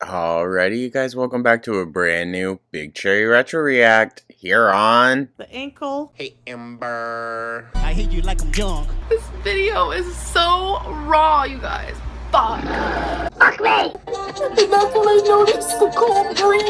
Alrighty, you guys, welcome back to a brand new Big Cherry Retro React here on the ankle. Hey Amber. I hate you like I'm drunk. This video is so raw, you guys. Fuck. Fuck me! That's when I noticed the cold breeze.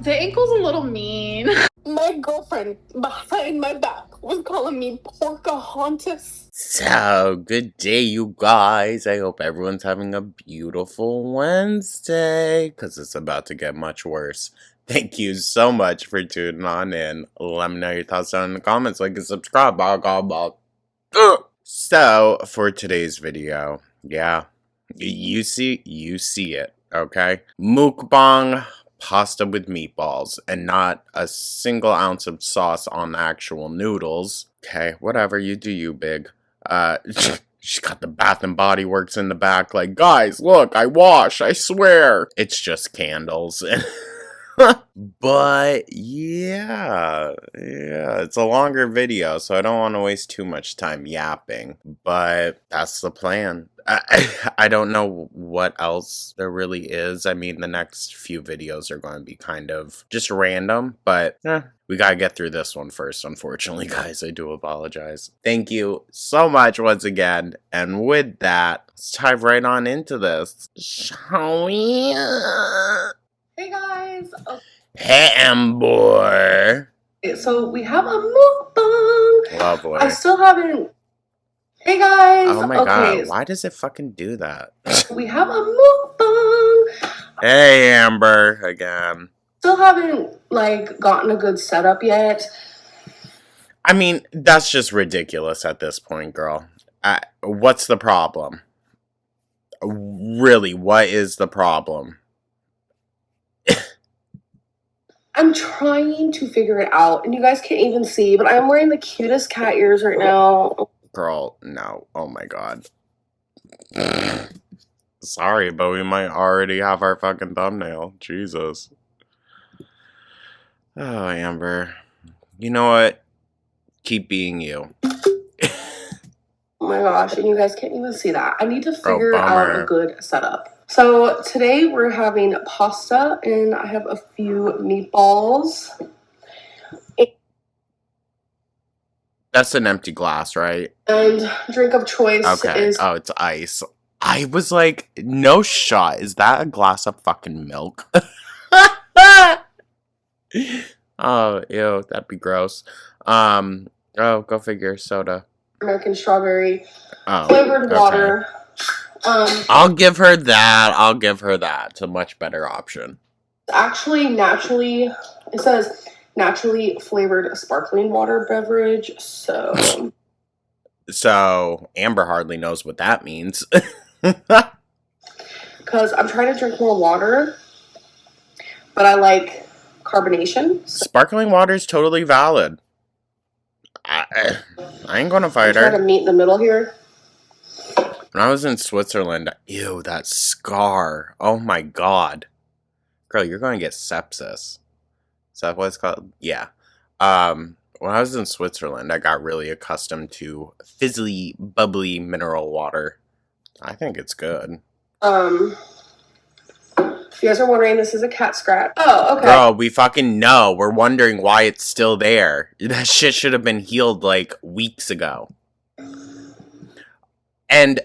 The ankle's a little mean. My girlfriend behind my back was calling me Pocahontas. So, good day, you guys. I hope everyone's having a beautiful Wednesday, because it's about to get much worse. Thank you so much for tuning on in. Let me know your thoughts down in the comments. Like and subscribe. So, for today's video, yeah, you see it, okay? Mukbang pasta with meatballs and not a single ounce of sauce on the actual noodles. Okay, whatever, you do you, big. She's got the Bath and Body Works in the back, like, guys, look, I wash, I swear. It's just candles. But yeah, it's a longer video, so I don't want to waste too much time yapping, but that's the plan. I don't know what else there really is. I mean, the next few videos are going to be kind of just random, but we gotta get through this one first, unfortunately, guys. I do apologize. Thank you so much once again, and with that, let's dive right on into this, shall we? Hey guys. Hey, Amber. So we have a mukbang. Lovely. I still haven't. Hey guys. Oh my god, why does it fucking do that? We have a mukbang. Hey, Amber, again. Still haven't, like, gotten a good setup yet. I mean, that's just ridiculous at this point, girl. What's the problem? Really, what is the problem? I'm trying to figure it out, and you guys can't even see, but I'm wearing the cutest cat ears right now. Girl, no. Oh my god. Sorry, but we might already have our fucking thumbnail. Jesus. Oh, Amber. You know what? Keep being you. Oh my gosh, and you guys can't even see that. I need to figure out bummer. a good setup. So today we're having pasta, and I have a few meatballs. That's an empty glass, right? And drink of choice is... Oh, it's ice. I was like, no shot. Is that a glass of fucking milk? Oh, ew, that'd be gross. Oh, go figure, soda. American strawberry okay. flavored water. I'll give her that. It's a much better option. Actually, it says naturally flavored sparkling water beverage. So Amber hardly knows what that means. Because I'm trying to drink more water, but I like carbonation. Sparkling water is totally valid. I ain't gonna fight her. Trying to meet in the middle here. When I was in Switzerland, ew, that scar. Oh my god. Girl, you're going to get sepsis. Is that what it's called? Yeah. When I was in Switzerland, I got really accustomed to fizzly, bubbly mineral water. I think it's good. If you guys are wondering, this is a cat scratch. Oh, okay. Girl, we fucking know. We're wondering why it's still there. That shit should have been healed, like, weeks ago. And...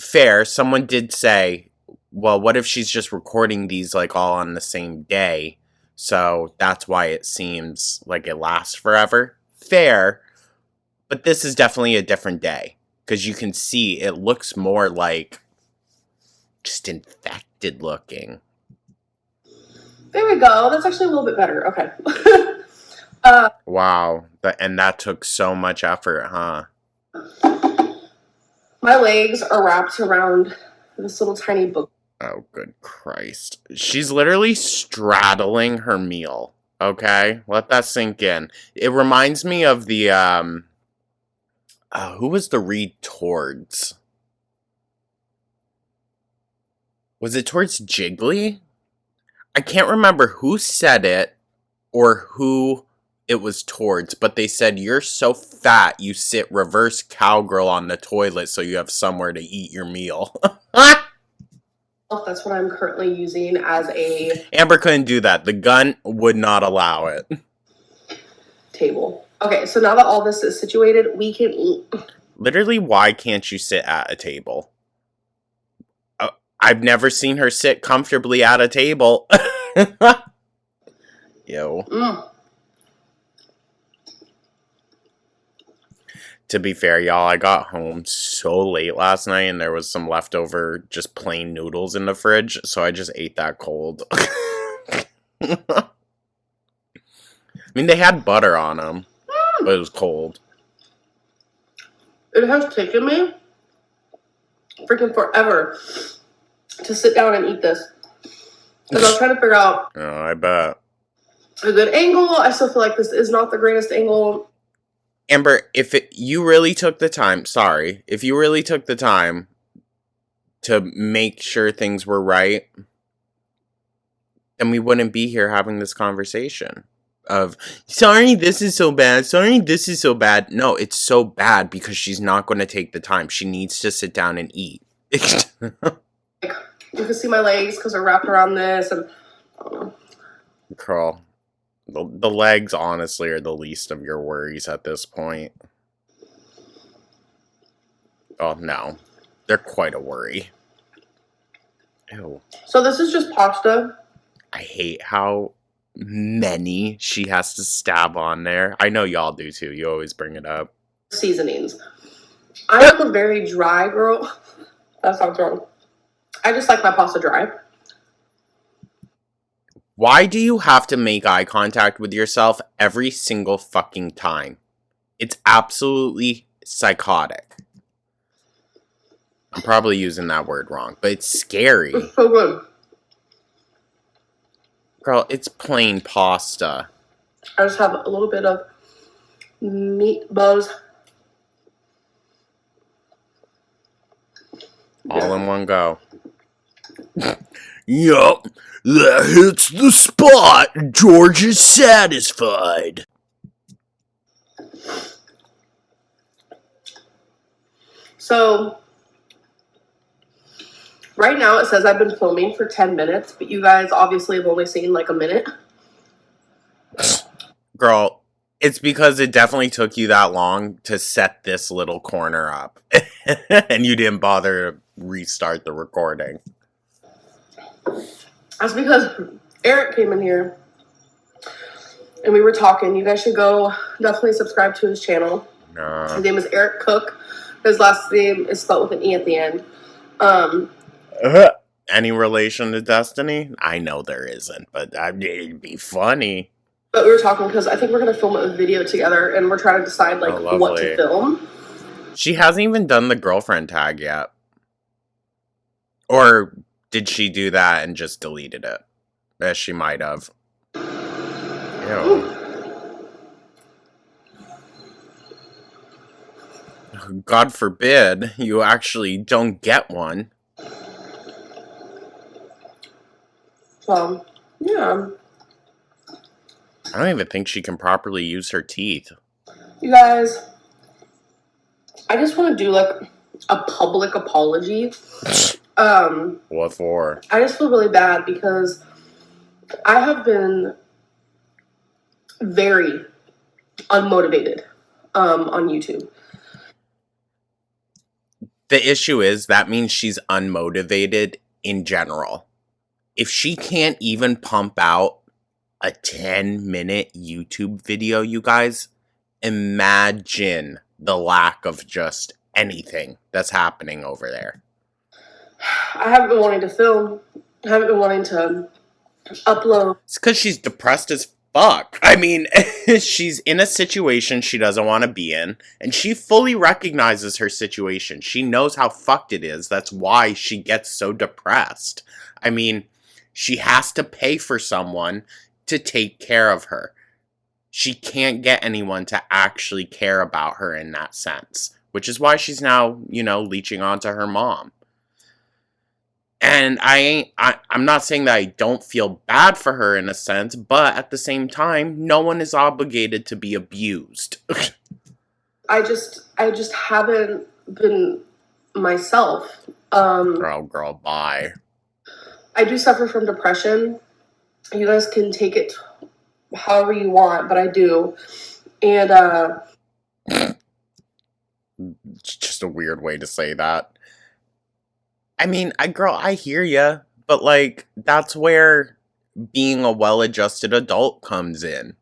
fair, someone did say, well, what if she's just recording these, like, all on the same day? So that's why it seems like it lasts forever. Fair, but this is definitely a different day. Because you can see it looks more like just infected looking. There we go. That's actually a little bit better. Okay. Wow. And that took so much effort, huh? My legs are wrapped around this little tiny book. Oh, good Christ. She's literally straddling her meal, okay? Let that sink in. It reminds me of the, who was the read towards? Was it towards Jiggly? I can't remember who said it or who it was towards, but they said, you're so fat you sit reverse cowgirl on the toilet so you have somewhere to eat your meal. That's what I'm currently using as a Amber couldn't do that. The gun would not allow it. table. Okay, so now that all this is situated, we can eat. Literally, why can't you sit at a table? I've never seen her sit comfortably at a table. Ew. To be fair, y'all, I got home so late last night and there was some leftover just plain noodles in the fridge, so I just ate that cold. I mean, they had butter on them, but it was cold. It has taken me freaking forever to sit down and eat this. Because I was trying to figure out Oh, I bet. a good angle. I still feel like this is not the greatest angle. Amber, if you really took the time, if you really took the time to make sure things were right, then we wouldn't be here having this conversation of, sorry, this is so bad. Sorry, this is so bad. No, it's so bad because she's not going to take the time. She needs to sit down and eat. Like, you can see my legs because they're wrapped around this. And I don't know. Girl, the legs honestly are the least of your worries at this point. Oh, no. They're quite a worry. Ew. So this is just pasta. I hate how many she has to stab on there. I know y'all do too. You always bring it up. Seasonings. I am a very dry girl. That sounds wrong. I just like my pasta dry. Why do you have to make eye contact with yourself every single fucking time? It's absolutely psychotic. I'm probably using that word wrong, but it's scary. It's so good. Girl, it's plain pasta. I just have a little bit of meatballs. All in one go. Yup, that hits the spot. George is satisfied. So, right now it says I've been filming for 10 minutes, but you guys obviously have only seen like a minute. Girl, it's because it definitely took you that long to set this little corner up. And you didn't bother to restart the recording. That's because Eric came in here and we were talking. You guys should go definitely subscribe to his channel. His name is Eric Cook. His last name is spelled with an E at the end. Any relation to Destiny? I know there isn't, but it'd be funny. But we were talking because I think we're going to film a video together and we're trying to decide like what to film. She hasn't even done the girlfriend tag yet. Or did she do that and just deleted it? As she might have. Ew. God forbid you actually don't get one. So, yeah. I don't even think she can properly use her teeth. You guys, I just want to do like a public apology. What for? I just feel really bad because I have been very unmotivated on YouTube. The issue is that means she's unmotivated in general. If she can't even pump out a 10-minute YouTube video, you guys, imagine the lack of just anything that's happening over there. I haven't been wanting to film. I haven't been wanting to upload. It's because she's depressed as fuck. I mean, she's in a situation she doesn't want to be in, and she fully recognizes her situation. She knows how fucked it is. That's why she gets so depressed. I mean, she has to pay for someone to take care of her. She can't get anyone to actually care about her in that sense, which is why she's now, leeching onto her mom. And I'm not saying that I don't feel bad for her in a sense, but at the same time, no one is obligated to be abused. I just haven't been myself. Girl, bye. I do suffer from depression. You guys can take it however you want, but I do. And It's just a weird way to say that. I mean, girl, I hear ya, but like that's where being a well-adjusted adult comes in.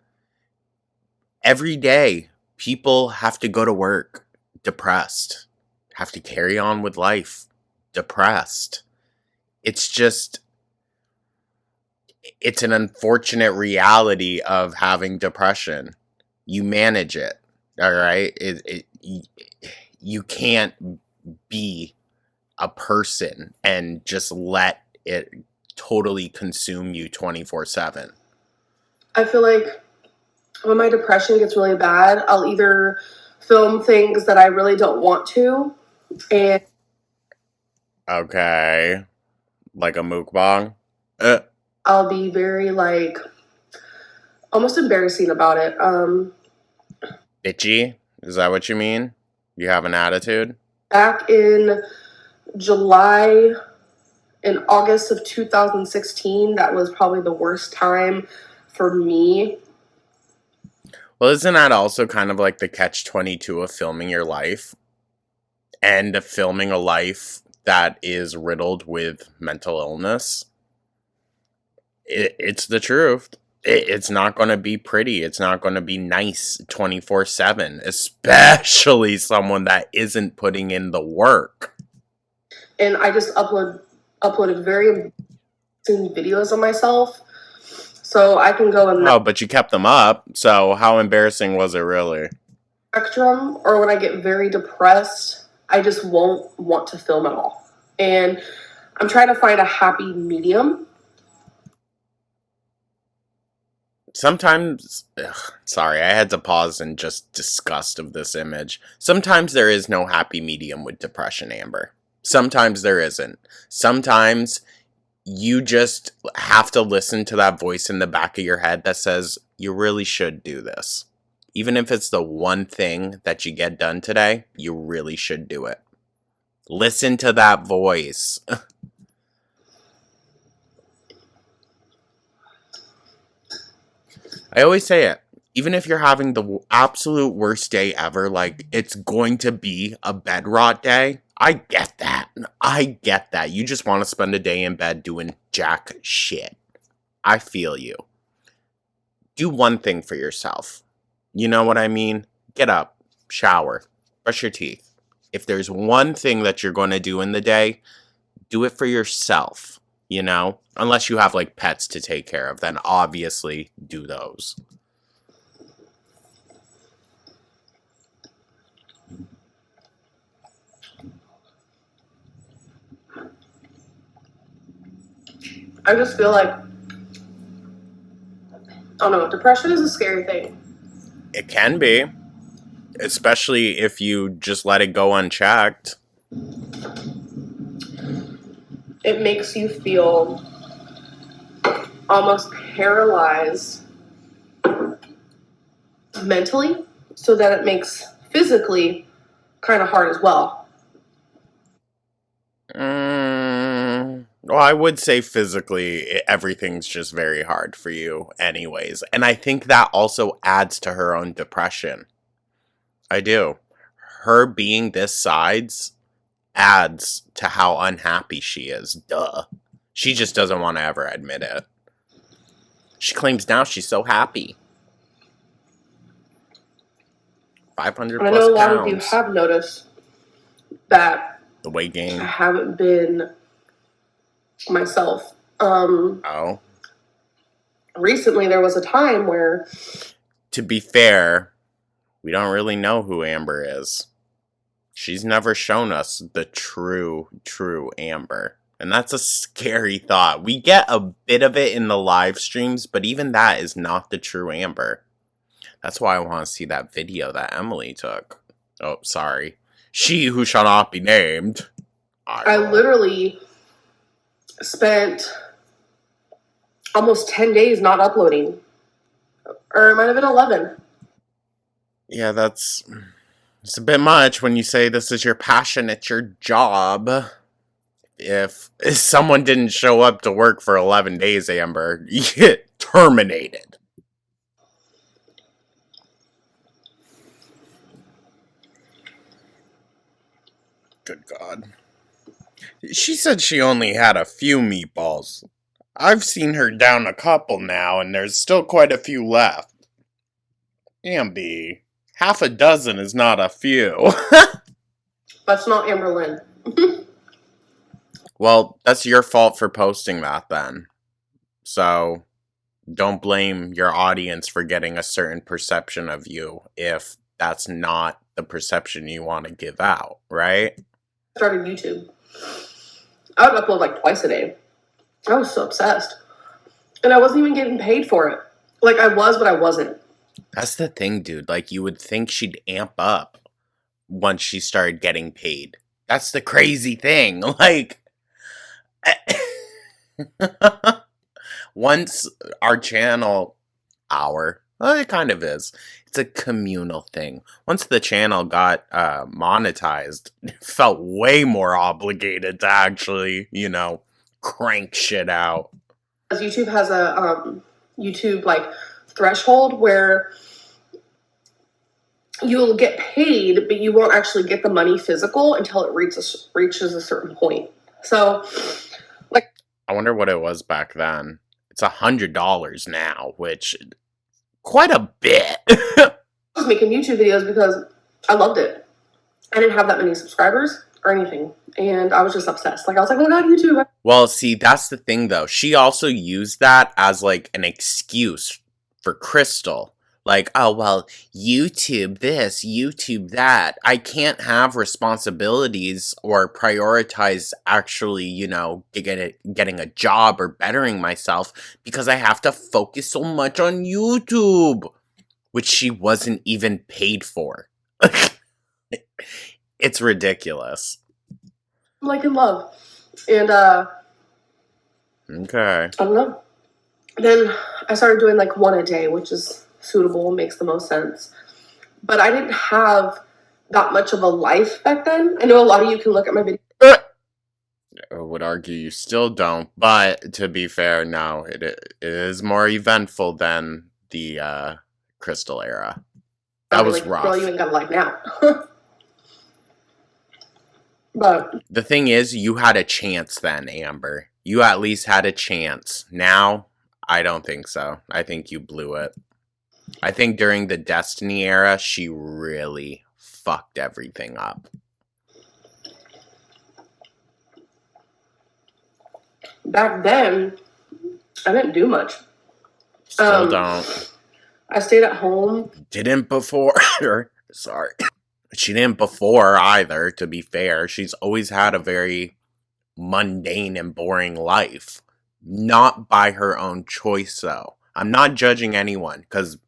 Every day, people have to go to work depressed, have to carry on with life depressed. It's just, it's an unfortunate reality of having depression. You manage it, all right? You can't be a person and just let it totally consume you 24/7. I feel like when my depression gets really bad, I'll either film things that I really don't want to, and Okay. Like a mukbang? I'll be very like almost embarrassing about it. Bitchy? Is that what you mean? You have an attitude? Back in July and August of 2016, that was probably the worst time for me. Well, isn't that also kind of like the catch-22 of filming your life? And of filming a life that is riddled with mental illness? It's the truth. It's not going to be pretty. It's not going to be nice 24/7, especially someone that isn't putting in the work. And I just uploaded very embarrassing videos of myself, so I can go in Oh, but you kept them up. So how embarrassing was it really? spectrum, or when I get very depressed, I just won't want to film at all. And I'm trying to find a happy medium. Sometimes, sorry, I had to pause in just disgust of this image. Sometimes there is no happy medium with depression, Amber. Sometimes there isn't. Sometimes you just have to listen to that voice in the back of your head that says, you really should do this. Even if it's the one thing that you get done today, you really should do it. Listen to that voice. I always say it. Even if you're having the absolute worst day ever, like it's going to be a bed rot day, I get that. I get that. You just want to spend a day in bed doing jack shit. I feel you. Do one thing for yourself. You know what I mean? Get up, shower, brush your teeth. If there's one thing that you're going to do in the day, do it for yourself, you know? Unless you have like pets to take care of, then obviously do those. I just feel like, I don't know, depression is a scary thing. It can be, especially if you just let it go unchecked. It makes you feel almost paralyzed mentally, so that it makes physically kind of hard as well. Well, I would say physically, everything's just very hard for you anyways. And I think that also adds to her own depression. I do. Her being this sides adds to how unhappy she is. Duh. She just doesn't want to ever admit it. She claims now she's so happy. 500 plus I know a lot pounds. of you have noticed that The weight gain. I haven't been myself. Oh. Recently, there was a time where... To be fair, we don't really know who Amber is. She's never shown us the true Amber. And that's a scary thought. We get a bit of it in the live streams, but even that is not the true Amber. That's why I want to see that video that Emily took. Oh, sorry. She who shall not be named. I literally spent almost 10 days not uploading. Or it might have been 11. Yeah, it's a bit much when you say this is your passion, it's your job. If someone didn't show up to work for 11 days, Amber, you get terminated. Good God. She said she only had a few meatballs. I've seen her down a couple now, and there's still quite a few left. Amby, half a dozen is not a few. That's not Amber Lynn. Well, that's your fault for posting that then. So, don't blame your audience for getting a certain perception of you if that's not the perception you want to give out, right? I started YouTube. I would upload like twice a day. I was so obsessed. And I wasn't even getting paid for it. Like, I was, but I wasn't. That's the thing, dude. Like, you would think she'd amp up once she started getting paid. That's the crazy thing. Like, once our channel, well, it kind of is. It's a communal thing. Once the channel got monetized, it felt way more obligated to actually, crank shit out. Because YouTube has a YouTube like threshold where you'll get paid, but you won't actually get the money physical until it reaches a certain point. So, like, I wonder what it was back then. It's $100 now, which quite a bit. I was making YouTube videos because I loved it. I didn't have that many subscribers or anything, and I was just obsessed. Like, I was like, oh my God, YouTube. Well, see, that's the thing, though. She also used that as, like, an excuse for Crystal. Like, oh, well, YouTube this, YouTube that. I can't have responsibilities or prioritize actually, getting a job or bettering myself because I have to focus so much on YouTube, which she wasn't even paid for. It's ridiculous. I'm like in love. And, okay. I don't know. Then I started doing like one a day, which is suitable, makes the most sense. But I didn't have that much of a life back then. I know a lot of you can look at my video. I would argue you still don't, but to be fair, no, it is more eventful than the Crystal era. That was like, rough. Girl, you ain't got a life now. But the thing is, you had a chance then, Amber. You at least had a chance. Now, I don't think so. I think you blew it. I think during the Destiny era, she really fucked everything up. Back then, I didn't do much. Still don't. I stayed at home. Didn't before. Sorry. She didn't before either, to be fair. She's always had a very mundane and boring life. Not by her own choice, though. I'm not judging anyone, because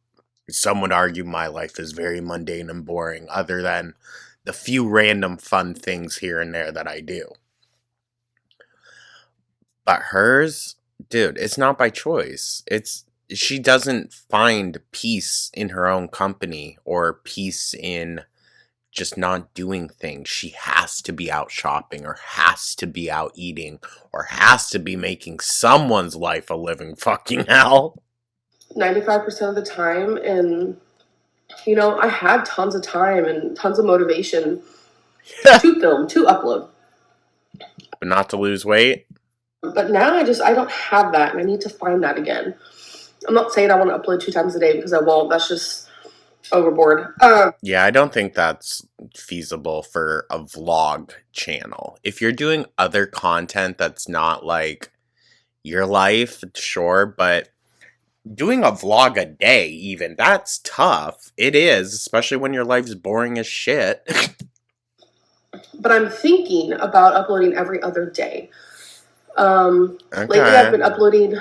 some would argue my life is very mundane and boring, other than the few random fun things here and there that I do. But hers, dude, it's not by choice. She doesn't find peace in her own company or peace in just not doing things. She has to be out shopping or has to be out eating or has to be making someone's life a living fucking hell. 95% of the time, and I had tons of time and tons of motivation to film, to upload. But not to lose weight? But now I don't have that, and I need to find that again. I'm not saying I want to upload 2 times a day because I won't. That's just overboard. Yeah, I don't think that's feasible for a vlog channel. If you're doing other content that's not like your life, sure, but doing a vlog a day even, that's tough. It is, especially when your life's boring as shit. But I'm thinking about uploading every other day. Okay. Lately I've been uploading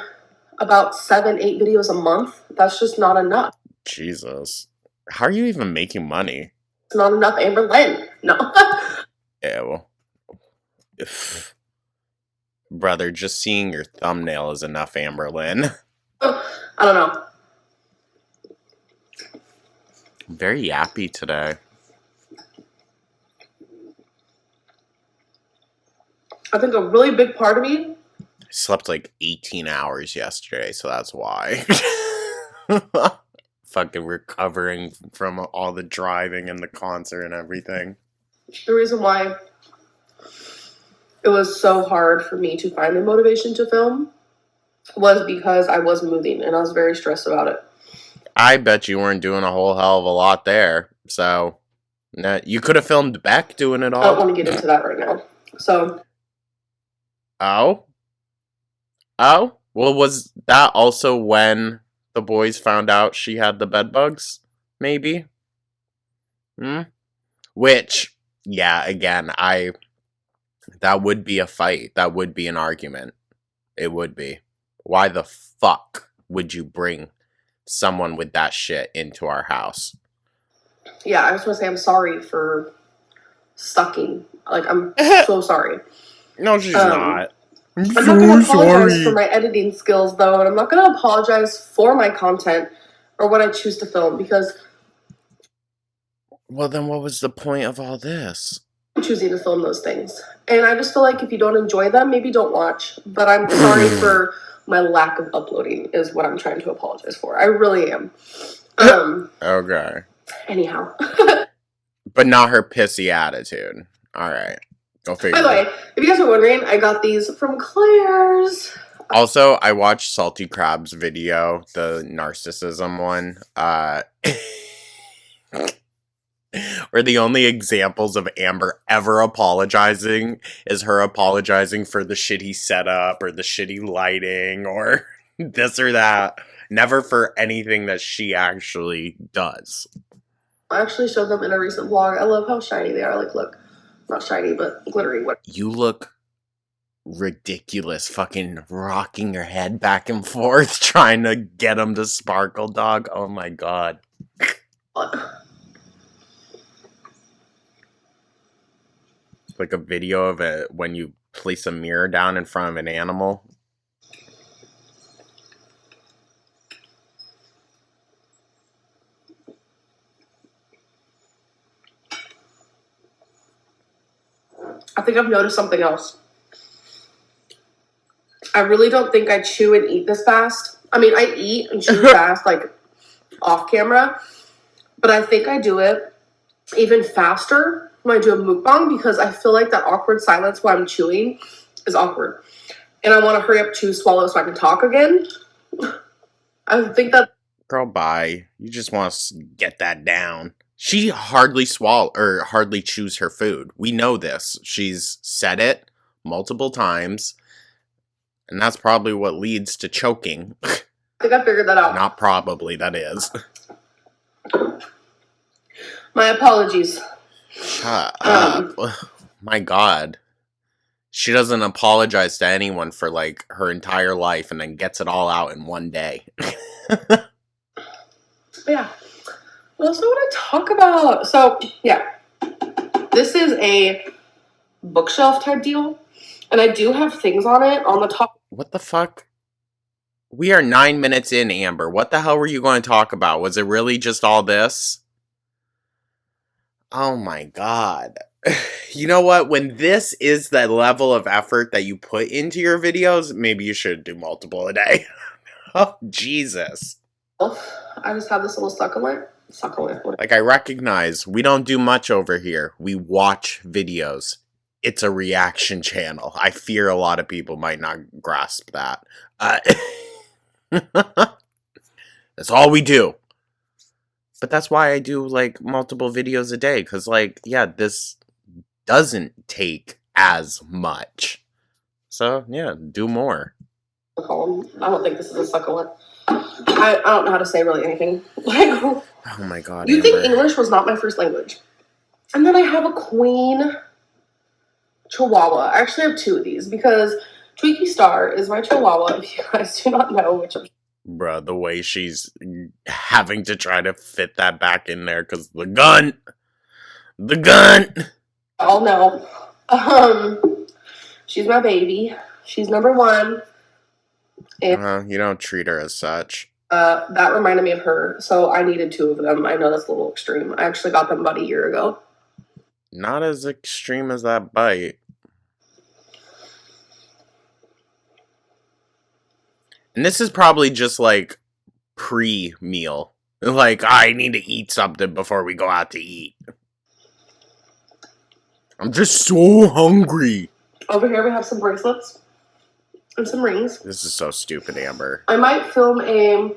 about 7-8 videos a month. That's just not enough. Jesus. How are you even making money? It's not enough, Amber Lynn. No. Ew. Brother, just seeing your thumbnail is enough, Amber Lynn. I don't know. I'm very yappy today. I think a really big part of me. I slept like 18 hours yesterday, so that's why. Fucking recovering from all the driving and the concert and everything. The reason why it was so hard for me to find the motivation to film was because I was moving and I was very stressed about it. I bet you weren't doing a whole hell of a lot there. So, you could have filmed Beck doing it all. I don't want to get into that right now. So. Oh? Oh? Well, was that also when the boys found out she had the bed bugs? Maybe? Which, yeah, again, that would be a fight. That would be an argument. It would be. Why the fuck would you bring someone with that shit into our house? Yeah, I just want to say I'm sorry for sucking. Like, I'm so sorry. No, she's not. I'm not going to apologize for my editing skills, though, and I'm not going to apologize for my content or what I choose to film, because... Well, then what was the point of all this? I'm choosing to film those things. And I just feel like if you don't enjoy them, maybe don't watch. But I'm sorry for my lack of uploading is what I'm trying to apologize for. I really am. Okay. Anyhow. But not her pissy attitude. Alright. Go figure. By the way, if you guys are wondering, I got these from Claire's. Also, I watched Salty Crab's video, the narcissism one. Where the only examples of Amber ever apologizing is her apologizing for the shitty setup or the shitty lighting or this or that. Never for anything that she actually does. I actually showed them in a recent vlog. I love how shiny they are. Like, look. Not shiny, but glittery. What? You look ridiculous, fucking rocking your head back and forth, trying to get them to sparkle, dog. Oh my god. Like a video of it when you place a mirror down in front of an animal. I think I've noticed something else. I really don't think I chew and eat this fast. I mean, I eat and chew fast, like, off camera. But I think I do it even faster when I do a mukbang because I feel like that awkward silence while I'm chewing is awkward. And I want to hurry up, chew, swallow so I can talk again. I think that... Girl, bye. You just want to get that down. She hardly hardly chews her food. We know this. She's said it multiple times. And that's probably what leads to choking. I think I figured that out. Not probably, that is. My apologies. Shut up. My god. She doesn't apologize to anyone for, like, her entire life and then gets it all out in one day. Yeah. What else do I want to talk about? So, yeah. This is a bookshelf type deal. And I do have things on it on the top. What the fuck? We are 9 minutes in, Amber. What the hell were you going to talk about? Was it really just all this? Oh my god. You know what? When this is the level of effort that you put into your videos, maybe you should do multiple a day. Oh, Jesus. I just have this little succulent. Like, I recognize we don't do much over here. We watch videos. It's a reaction channel. I fear a lot of people might not grasp that. That's all we do. But that's why I do, like, multiple videos a day. Because, like, yeah, this doesn't take as much. So, yeah, do more. I don't think this is a succulent. I don't know how to say really anything. Like, oh my god, you Amber. think English was not my first language. And then I have a queen chihuahua. I actually have two of these because Tweaky Star is my chihuahua, if you guys do not know, which I'm... Bruh, the way she's having to try to fit that back in there because the gun! I'll know. She's my baby. She's number one. And you don't treat her as such. that reminded me of her, so I needed two of them. I know that's a little extreme. I actually got them about a year ago. Not as extreme as that bite. And this is probably just like pre-meal. Like, I need to eat something before we go out to eat. I'm just so hungry. Over here we have some bracelets and some rings. This is so stupid, Amber. I might film a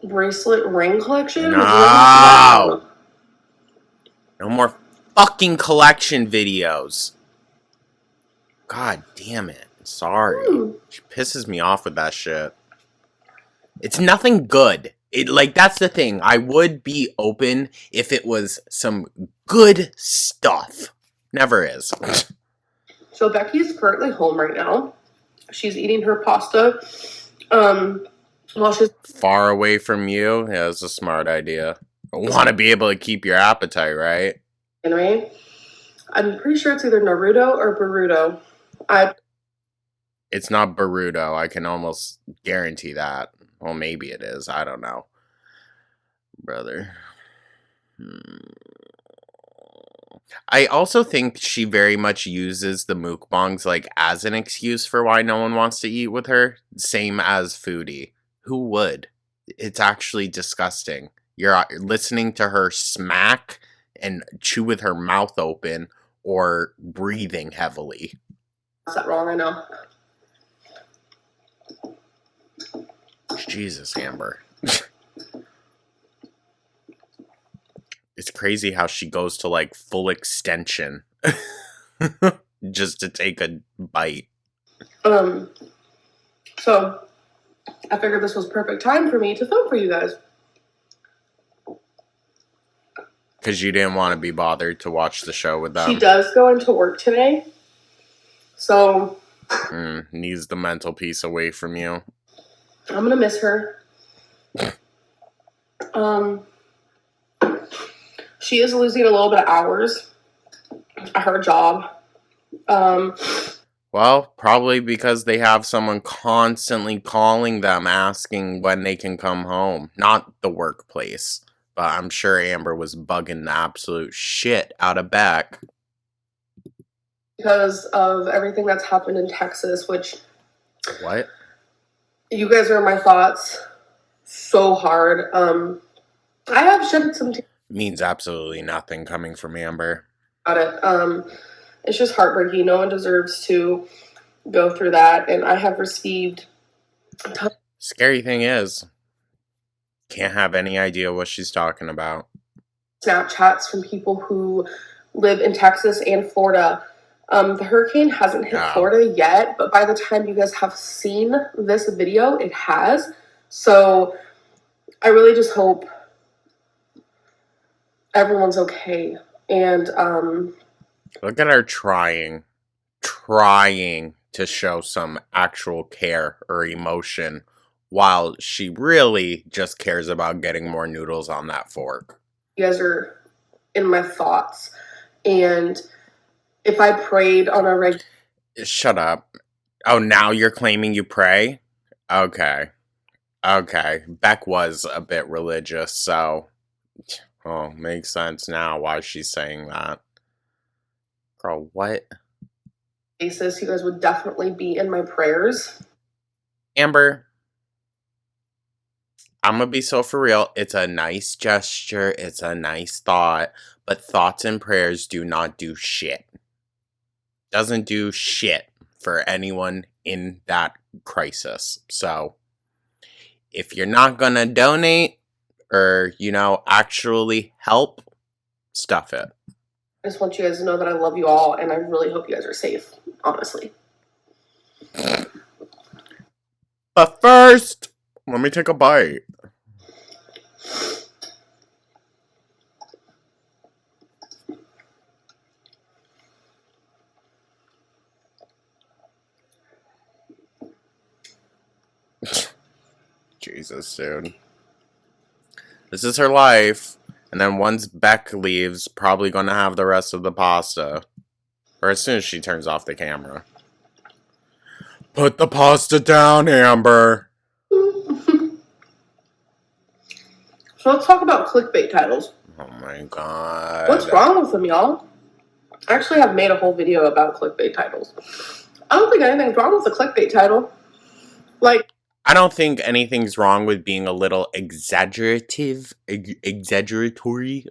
bracelet ring collection. No! No more fucking collection videos. God damn it. Sorry. She pisses me off with that shit. It's nothing good. That's the thing. I would be open if it was some good stuff. Never is. So Becky's currently home right now. She's eating her pasta. While she's far away from you. Yeah, it's a smart idea. I want to be able to keep your appetite, right? Anyway, I'm pretty sure it's either Naruto or Boruto. It's not Boruto. I can almost guarantee that. Well, maybe it is. I don't know. Brother. I also think she very much uses the mukbangs like as an excuse for why no one wants to eat with her. Same as Foodie. Who would? It's actually disgusting. You're listening to her smack and chew with her mouth open or breathing heavily. Is that wrong? I know. Jesus, Amber. It's crazy how she goes to like full extension just to take a bite. So I figured this was perfect time for me to film for you guys. Because you didn't want to be bothered to watch the show with them. She does go into work today. So needs the mental peace away from you. I'm gonna miss her. She is losing a little bit of hours at her job. Well, probably because they have someone constantly calling them asking when they can come home. Not the workplace. But I'm sure Amber was bugging the absolute shit out of Beck. Because of everything that's happened in Texas, which... What? You guys are in my thoughts so hard. I have shed some tears. Means absolutely nothing coming from Amber. About it. It's just heartbreaking. No one deserves to go through that. And I have received... Scary thing is... Can't have any idea what she's talking about. Snapchats from people who live in Texas and Florida. The hurricane hasn't hit Florida yet, but by the time you guys have seen this video, it has. So I really just hope everyone's okay. And look at her trying to show some actual care or emotion, while she really just cares about getting more noodles on that fork. You guys are in my thoughts. And if I prayed on a regular... Shut up. Oh, now you're claiming you pray? Okay. Beck was a bit religious, so... Oh, makes sense now why she's saying that. Girl, what? Basis, you guys would definitely be in my prayers. Amber... I'm gonna be so for real. It's a nice gesture. It's a nice thought. But thoughts and prayers do not do shit. Doesn't do shit for anyone in that crisis. So, if you're not gonna donate or, actually help, stuff it. I just want you guys to know that I love you all and I really hope you guys are safe, honestly. But first, let me take a bite. Jesus, dude. This is her life. And then once Beck leaves, probably gonna have the rest of the pasta. Or as soon as she turns off the camera. Put the pasta down, Amber. So let's talk about clickbait titles. Oh my god. What's wrong with them, y'all? I actually have made a whole video about clickbait titles. I don't think anything's wrong with the clickbait title. Like, I don't think anything's wrong with being a little exaggeratory,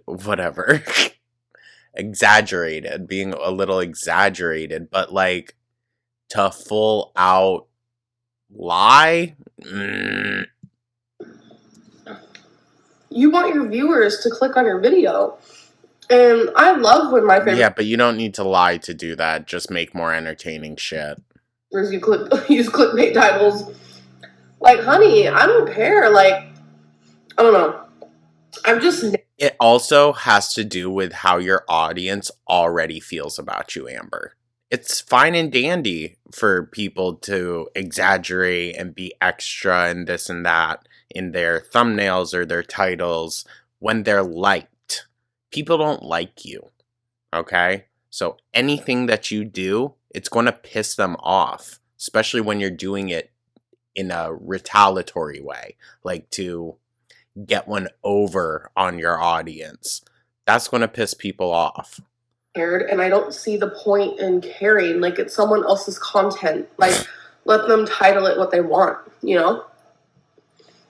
whatever. Exaggerated, being a little exaggerated, but like to full out lie? you want your viewers to click on your video. And I love when my favorite... Yeah, but you don't need to lie to do that. Just make more entertaining shit. Whereas you use clickbait titles. Like, honey, I don't care. Like, I don't know. I'm just... It also has to do with how your audience already feels about you, Amber. It's fine and dandy for people to exaggerate and be extra and this and that in their thumbnails or their titles when they're liked. People don't like you, okay? So anything that you do, it's going to piss them off, especially when you're doing it in a retaliatory way, like to get one over on your audience. That's going to piss people off. And I don't see the point in caring. Like, it's someone else's content. Like, let them title it what they want, you know?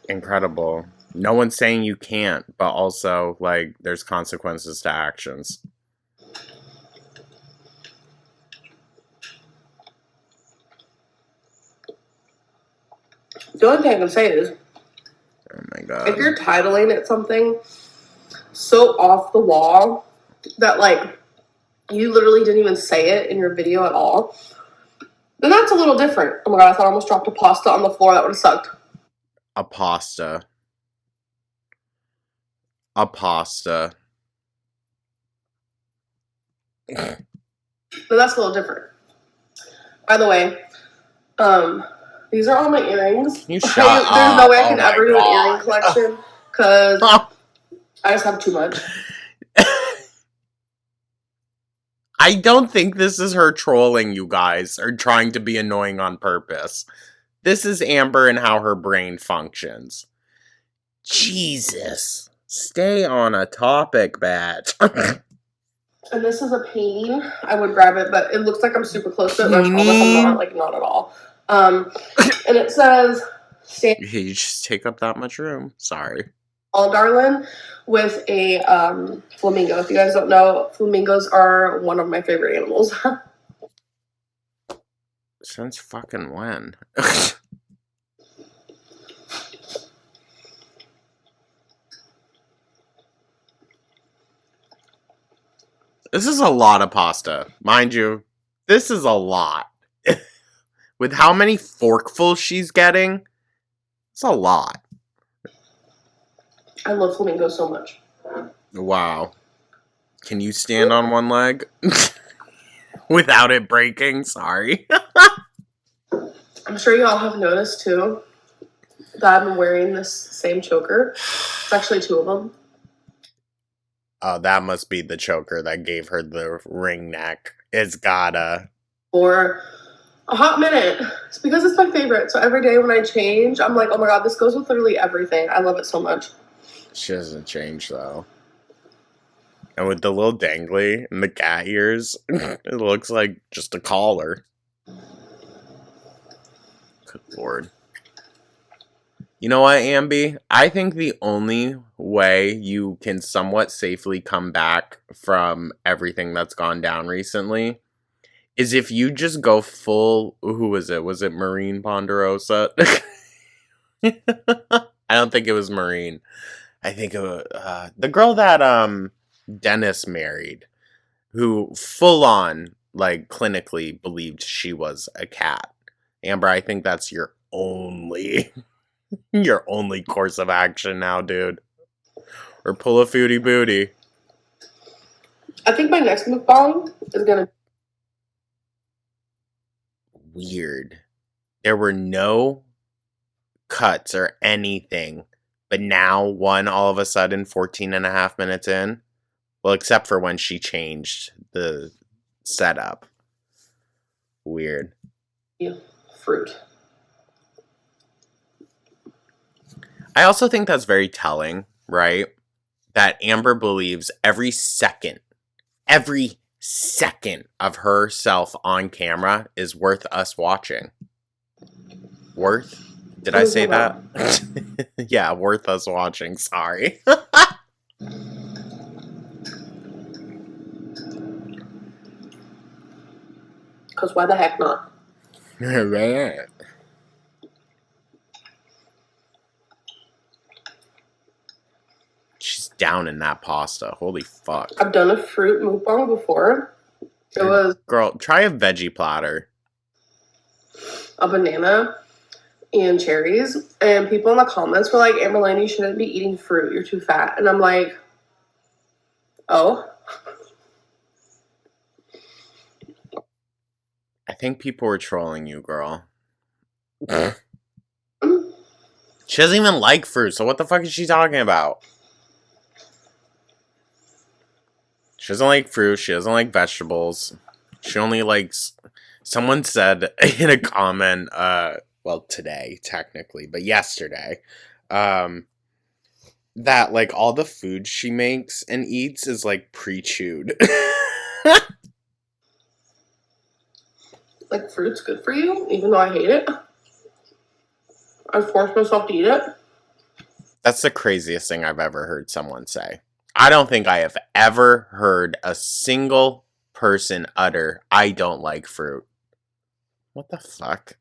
Incredible. No one's saying you can't, but also, like, there's consequences to actions. The only thing I can say is, oh my God, if you're titling it something so off the wall that, like, you literally didn't even say it in your video at all, then that's a little different. Oh my God, I thought I almost dropped a pasta on the floor. That would have sucked. A pasta. A pasta. But that's a little different. By the way, these are all my earrings. You shut up. There's no way I can ever do an earring collection because I just have too much. I don't think this is her trolling you guys or trying to be annoying on purpose. This is Amber and how her brain functions. Jesus. Stay on a topic, Bat. And this is a painting. I would grab it, but it looks like I'm super close to it. And I promise I'm not, like, not at all. And it says, You just take up that much room. Sorry. All darling, with a flamingo. If you guys don't know, flamingos are one of my favorite animals. Since fucking when? This is a lot of pasta. Mind you, this is a lot. With how many forkfuls she's getting, it's a lot. I love flamingos so much. Wow. Can you stand on one leg? Without it breaking? Sorry. I'm sure y'all have noticed, too, that I've been wearing this same choker. It's actually two of them. Oh, that must be the choker that gave her the ring neck. It's gotta. For a hot minute. It's because it's my favorite. So every day when I change, I'm like, oh my God, this goes with literally everything. I love it so much. She doesn't change, though. And with the little dangly and the cat ears, it looks like just a collar. Good Lord. You know what, Ambi? I think the only way you can somewhat safely come back from everything that's gone down recently is if you just go full... Who was it? Was it Maureen Ponderosa? I don't think it was Maureen. I think it was the girl that Dennis married, who full on, like, clinically believed she was a cat. Amber, I think that's your only course of action now, dude. Or pull a foodie booty. I think my next mukbang is gonna... Weird. There were no cuts or anything. But now, one all of a sudden, 14 and a half minutes in. Well, except for when she changed the setup. Weird. Fruit. I also think that's very telling, right? That Amber believes every second of herself on camera is worth us watching. Worth? Did What I are you say talking that? Yeah, worth us watching. Sorry. Because why the heck not? Right. She's down in that pasta. Holy fuck. I've done a fruit mukbang before. It was Girl, try a veggie platter. a banana and cherries. And people in the comments were like, Amberlane, you shouldn't be eating fruit. You're too fat. And I'm like, oh. I think people were trolling you, girl. She doesn't even like fruit, so what the fuck is she talking about? She doesn't like fruit. She doesn't like vegetables. She only likes... Someone said in a comment, well, today, technically, but yesterday, that, like, all the food she makes and eats is, like, pre-chewed. Like, fruit's good for you, even though I hate it. I force myself to eat it. That's the craziest thing I've ever heard someone say. I don't think I have ever heard a single person utter, I don't like fruit. What the fuck?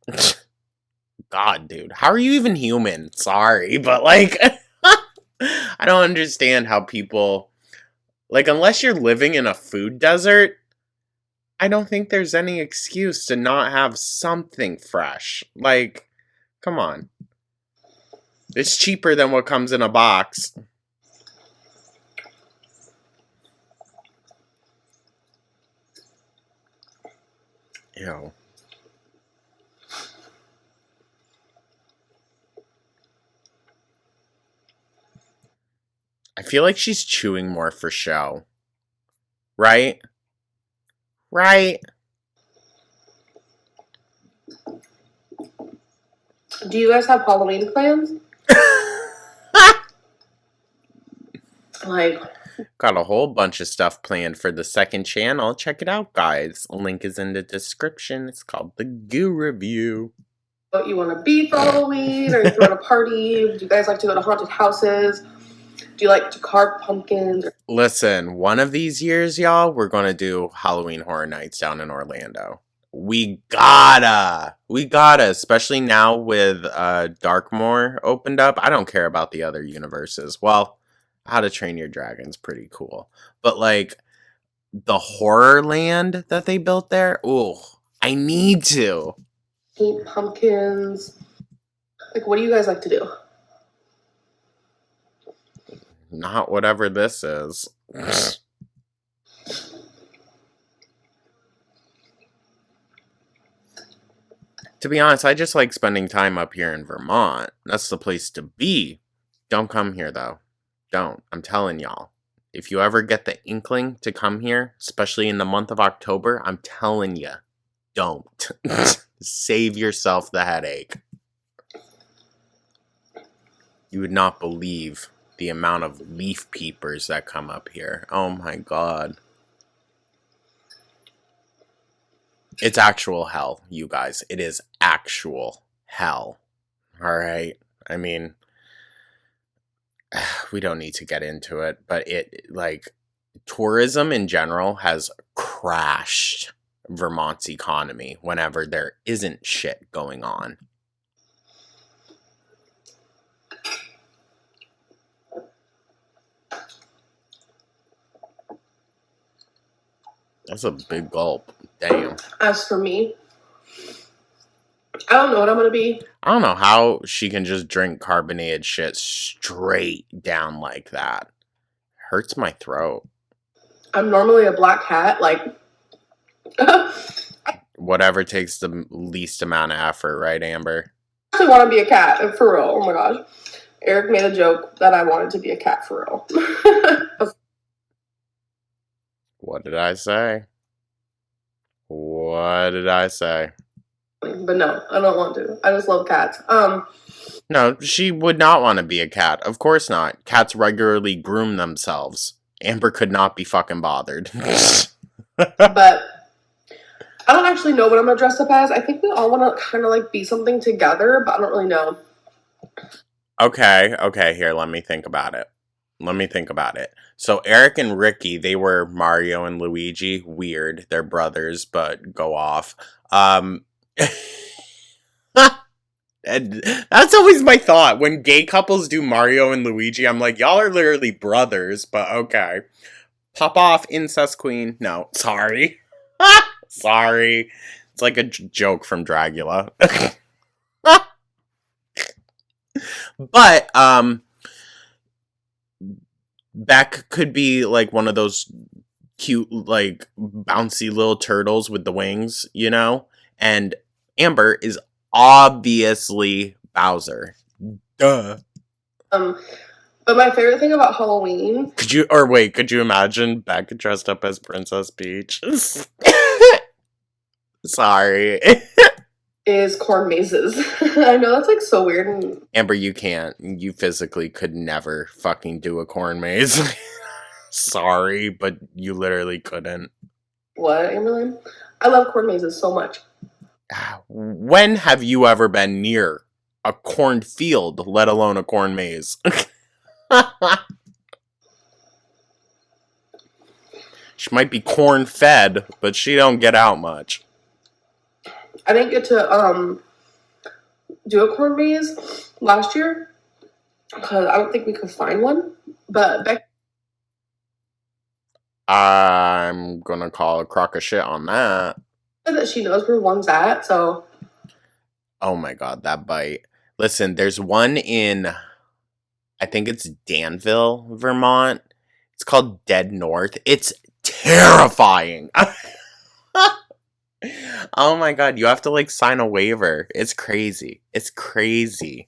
God, dude. How are you even human? Sorry, but like, I don't understand how people, like, unless you're living in a food desert, I don't think there's any excuse to not have something fresh. Like, come on. It's cheaper than what comes in a box. Ew. I feel like she's chewing more for show. Right? Right? Do you guys have Halloween plans? Like, got a whole bunch of stuff planned for the second channel. Check it out, guys. Link is in the description. It's called The Goo Review. what you want to be for Halloween, or you want to party? Do you guys like to go to haunted houses? Do you like to carve pumpkins? Listen, one of these years, y'all, we're going to do Halloween Horror Nights down in Orlando. We gotta, especially now with Darkmoor opened up. I don't care about the other universes. Well, How to Train Your Dragon's pretty cool. But like the horror land that they built there, ooh, I need to. Paint pumpkins. Like, what do you guys like to do? Not whatever this is. To be honest, I just like spending time up here in Vermont. That's the place to be. Don't come here, though. Don't. I'm telling y'all. If you ever get the inkling to come here, especially in the month of October, I'm telling you, don't. Save yourself the headache. You would not believe the amount of leaf peepers that come up here. Oh my god. It's actual hell, you guys. It is actual hell. Alright? I mean, we don't need to get into it, but it, like, tourism in general has crashed Vermont's economy whenever there isn't shit going on. That's a big gulp. Damn. As for me, I don't know what I'm going to be. I don't know how she can just drink carbonated shit straight down like that. Hurts my throat. I'm normally a black cat. Like, Whatever takes the least amount of effort, right, Amber? I actually want to be a cat, for real. Oh my gosh. Eric made a joke that I wanted to be a cat for real. What did I say? What did I say? But no, I don't want to. I just love cats. No, she would not want to be a cat. Of course not. Cats regularly groom themselves. Amber could not be fucking bothered. But I don't actually know what I'm gonna dress up as. I think we all want to kind of like be something together, but I don't really know. Okay, here, let me think about it. So Eric and Ricky, they were Mario and Luigi. Weird. They're brothers, but go off. And that's always my thought. When gay couples do Mario and Luigi, I'm like, y'all are literally brothers, but okay. Pop off, incest queen. No, sorry. Sorry. It's like a joke from Dracula. But, Beck could be like one of those cute, like, bouncy little turtles with the wings, you know? And Amber is obviously Bowser. Duh. But my favorite thing about Halloween... Could you imagine Beck dressed up as Princess Peach? Sorry. is corn mazes. I know that's like so weird. And... Amber, you can't. You physically could never fucking do a corn maze. Sorry, but you literally couldn't. What, Amberlynn? I love corn mazes so much. When have you ever been near a cornfield, let alone a corn maze? She might be corn fed, but she don't get out much. I didn't get to do a corn maze last year because I don't think we could find one. But Beck, I'm gonna call a crock of shit on that. That she knows where one's at, so. Oh my god, that bite. Listen, there's one in, I think it's Danville, Vermont. It's called Dead North. It's terrifying. Oh my god, you have to like sign a waiver. It's crazy. It's crazy.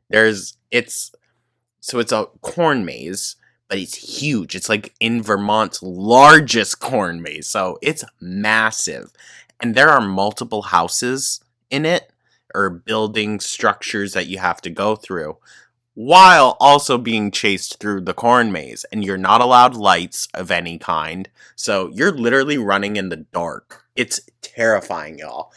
It's a corn maze, but it's huge. It's like in Vermont's largest corn maze. So it's massive. And there are multiple houses in it, or building structures that you have to go through, while also being chased through the corn maze. And you're not allowed lights of any kind. So you're literally running in the dark. It's terrifying, y'all.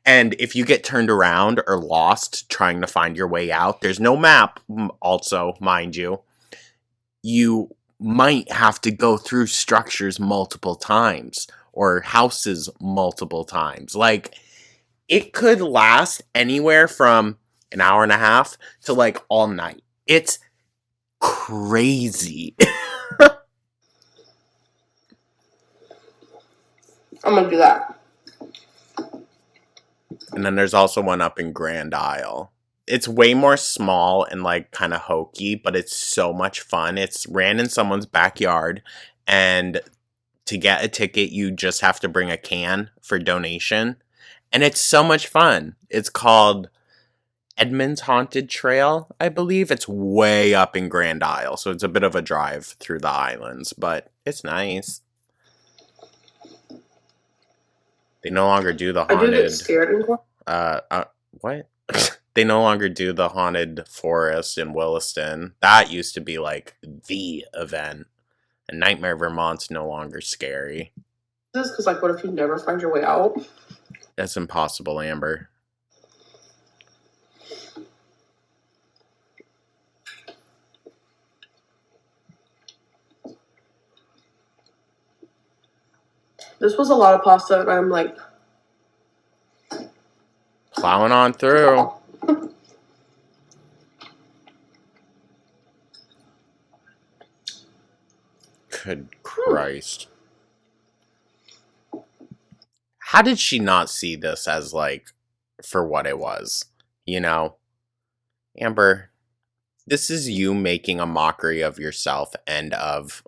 And if you get turned around or lost trying to find your way out, there's no map, also, mind you. You might have to go through structures multiple times, or houses multiple times. Like, it could last anywhere from an hour and a half to like all night. It's crazy. I'm gonna do that. And then there's also one up in Grand Isle. It's way more small and like kind of hokey, but it's so much fun. It's ran in someone's backyard, and to get a ticket, you just have to bring a can for donation. And it's so much fun. It's called Edmund's Haunted Trail, I believe. It's way up in Grand Isle, so it's a bit of a drive through the islands, but it's nice. They no longer do the haunted... I do get scared in corn. What? They no longer do the haunted forest in Williston. That used to be like the event. And Nightmare Vermont's no longer scary. This is because, like, what if you never find your way out? That's impossible, Amber. This was a lot of pasta, and I'm like... plowing on through. Good Christ. How did she not see this as, like, for what it was? You know? Amber, this is you making a mockery of yourself and of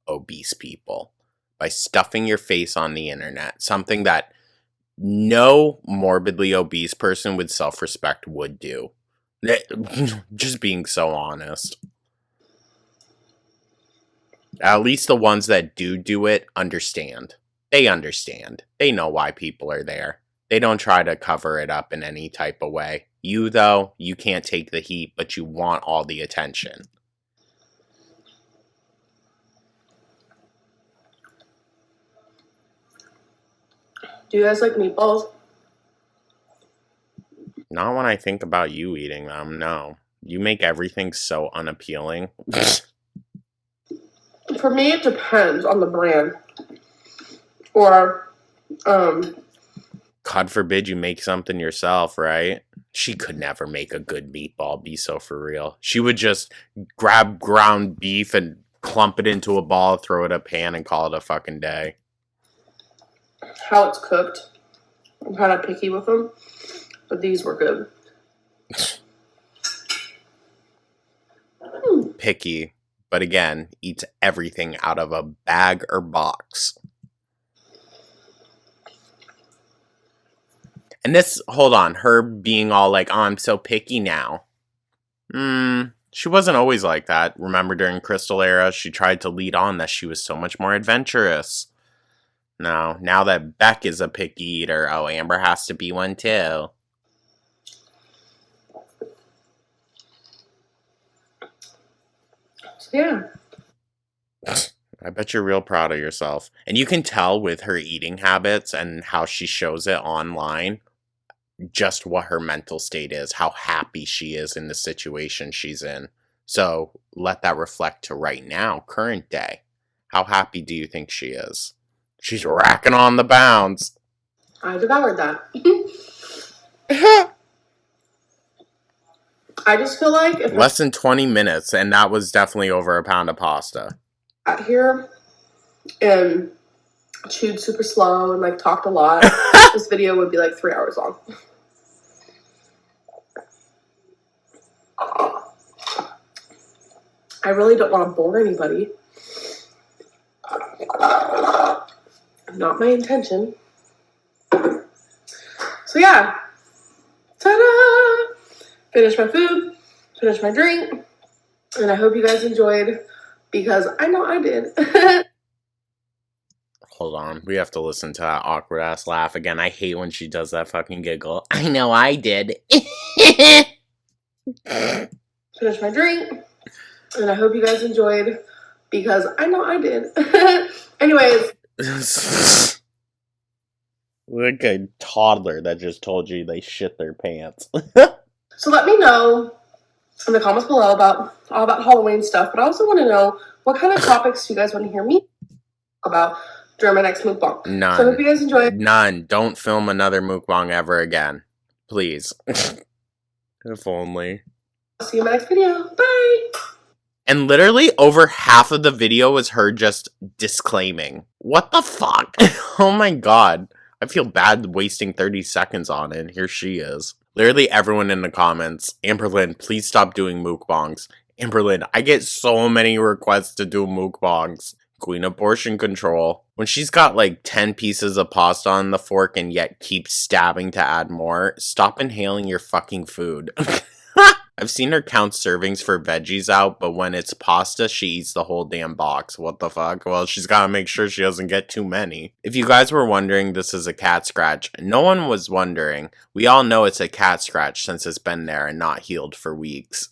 obese people by stuffing your face on the internet. Something that no morbidly obese person with self-respect would do. Just being so honest. At least the ones that do it understand. They understand. They know why people are there. They don't try to cover it up in any type of way. You, though, you can't take the heat, but you want all the attention. Do you guys like meatballs? Not when I think about you eating them, no. You make everything so unappealing. For me, it depends on the brand. Or, God forbid you make something yourself, right? She could never make a good meatball, be so for real. She would just grab ground beef and clump it into a ball, throw it in a pan, and call it a fucking day. how it's cooked. I'm kind of picky with them, but these were good. Picky, but again, eats everything out of a bag or box. And this, hold on, her being all like, oh, I'm so picky now. She wasn't always like that. Remember during Crystal Era, she tried to lead on that she was so much more adventurous. No, now that Beck is a picky eater, oh, Amber has to be one too. So yeah. I bet you're real proud of yourself. And you can tell with her eating habits and how she shows it online just what her mental state is, how happy she is in the situation she's in. So let that reflect to right now, current day. How happy do you think she is? She's racking on the bounds. I devoured that. I just feel like if less than 20 minutes, and that was definitely over a pound of pasta. I sat here and chewed super slow and like talked a lot, this video would be like 3 hours long. I really don't want to bore anybody. Not my intention. So yeah. Ta-da! Finished my food, finished my drink, and I hope you guys enjoyed because I know I did. Hold on, we have to listen to that awkward ass laugh again. I hate when she does that fucking giggle. I know I did. Finished my drink, and I hope you guys enjoyed because I know I did. Anyways. Like a toddler that just told you they shit their pants. So let me know in the comments below about all that Halloween stuff, but I also want to know what kind of topics you guys want to hear me talk about during my next mukbang. None. So I hope you guys enjoyed. None. Don't film another mukbang ever again. Please. If only. I'll see you in my next video. Bye! And literally over half of the video was her just disclaiming. What the fuck? Oh my god. I feel bad wasting 30 seconds on it, and here she is. Literally everyone in the comments, Amberlynn, please stop doing mukbangs. Amberlynn, I get so many requests to do mukbangs. Queen of portion control. When she's got like 10 pieces of pasta on the fork and yet keeps stabbing to add more, stop inhaling your fucking food. I've seen her count servings for veggies out, but when it's pasta, she eats the whole damn box. What the fuck? Well, she's gotta make sure she doesn't get too many. If you guys were wondering, this is a cat scratch. No one was wondering. We all know it's a cat scratch since it's been there and not healed for weeks.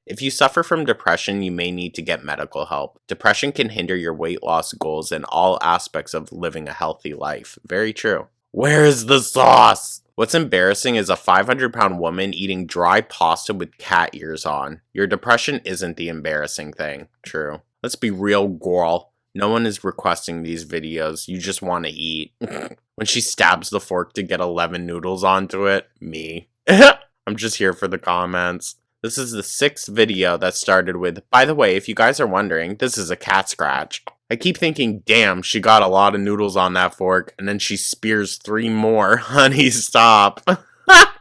If you suffer from depression, you may need to get medical help. Depression can hinder your weight loss goals and all aspects of living a healthy life. Very true. Where is the sauce? What's embarrassing is a 500-pound woman eating dry pasta with cat ears on. Your depression isn't the embarrassing thing. True. Let's be real, girl. No one is requesting these videos. You just want to eat. When she stabs the fork to get 11 noodles onto it, me. I'm just here for the comments. This is the 6th video that started with, by the way, if you guys are wondering, this is a cat scratch. I keep thinking, damn, she got a lot of noodles on that fork, and then she spears 3 more. Honey, stop.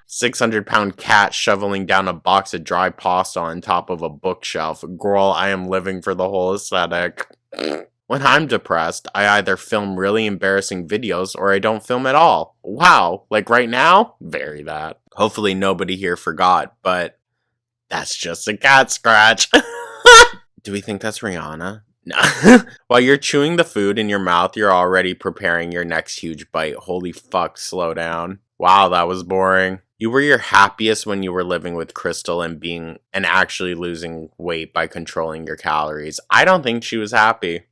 600-pound cat shoveling down a box of dry pasta on top of a bookshelf. Girl, I am living for the whole aesthetic. When I'm depressed, I either film really embarrassing videos or I don't film at all. Wow, like right now? Very that. Hopefully nobody here forgot, but that's just a cat scratch. Do we think that's Rihanna? No. While you're chewing the food in your mouth, you're already preparing your next huge bite. Holy fuck, slow down. Wow, that was boring. You were your happiest when you were living with Crystal and actually losing weight by controlling your calories. I don't think she was happy.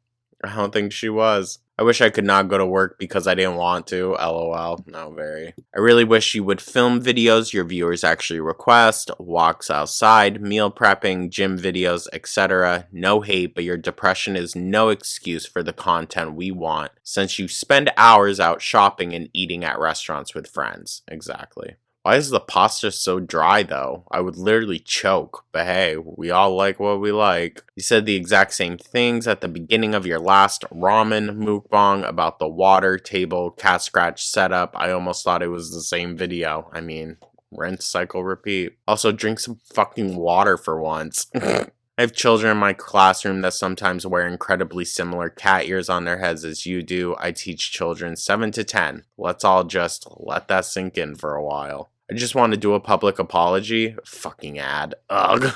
I don't think she was. I wish I could not go to work because I didn't want to. LOL. No, very. I really wish you would film videos your viewers actually request, walks outside, meal prepping, gym videos, etc. No hate, but your depression is no excuse for the content we want, since you spend hours out shopping and eating at restaurants with friends. Exactly. Why is the pasta so dry though? I would literally choke, but hey, we all like what we like. You said the exact same things at the beginning of your last ramen mukbang about the water table cat scratch setup. I almost thought it was the same video. I mean, rinse, cycle, repeat. Also, drink some fucking water for once. I have children in my classroom that sometimes wear incredibly similar cat ears on their heads as you do. I teach children 7 to 10. Let's all just let that sink in for a while. I just want to do a public apology. Fucking ad. Ugh.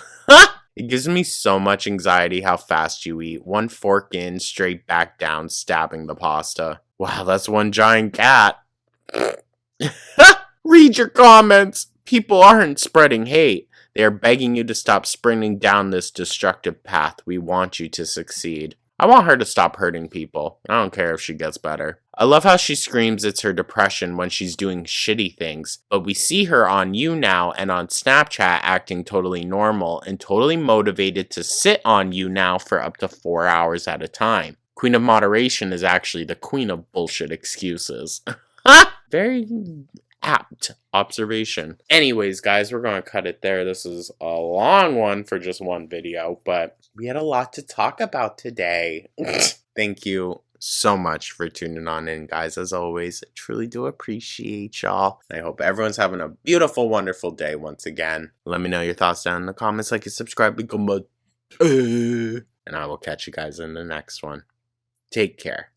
It gives me so much anxiety how fast you eat. One fork in, straight back down, stabbing the pasta. Wow, that's one giant cat. Read your comments. People aren't spreading hate. They are begging you to stop sprinting down this destructive path. We want you to succeed. I want her to stop hurting people. I don't care if she gets better. I love how she screams it's her depression when she's doing shitty things, but we see her on You Now and on Snapchat acting totally normal and totally motivated to sit on You Now for up to 4 hours at a time. Queen of Moderation is actually the queen of bullshit excuses. Very apt observation. Anyways, guys, we're going to cut it there. This is a long one for just one video, but we had a lot to talk about today. Thank you so much for tuning on in, guys. As always, I truly do appreciate y'all. I hope everyone's having a beautiful, wonderful day once again. Let me know your thoughts down in the comments, like and subscribe, and I will catch you guys in the next one. Take care.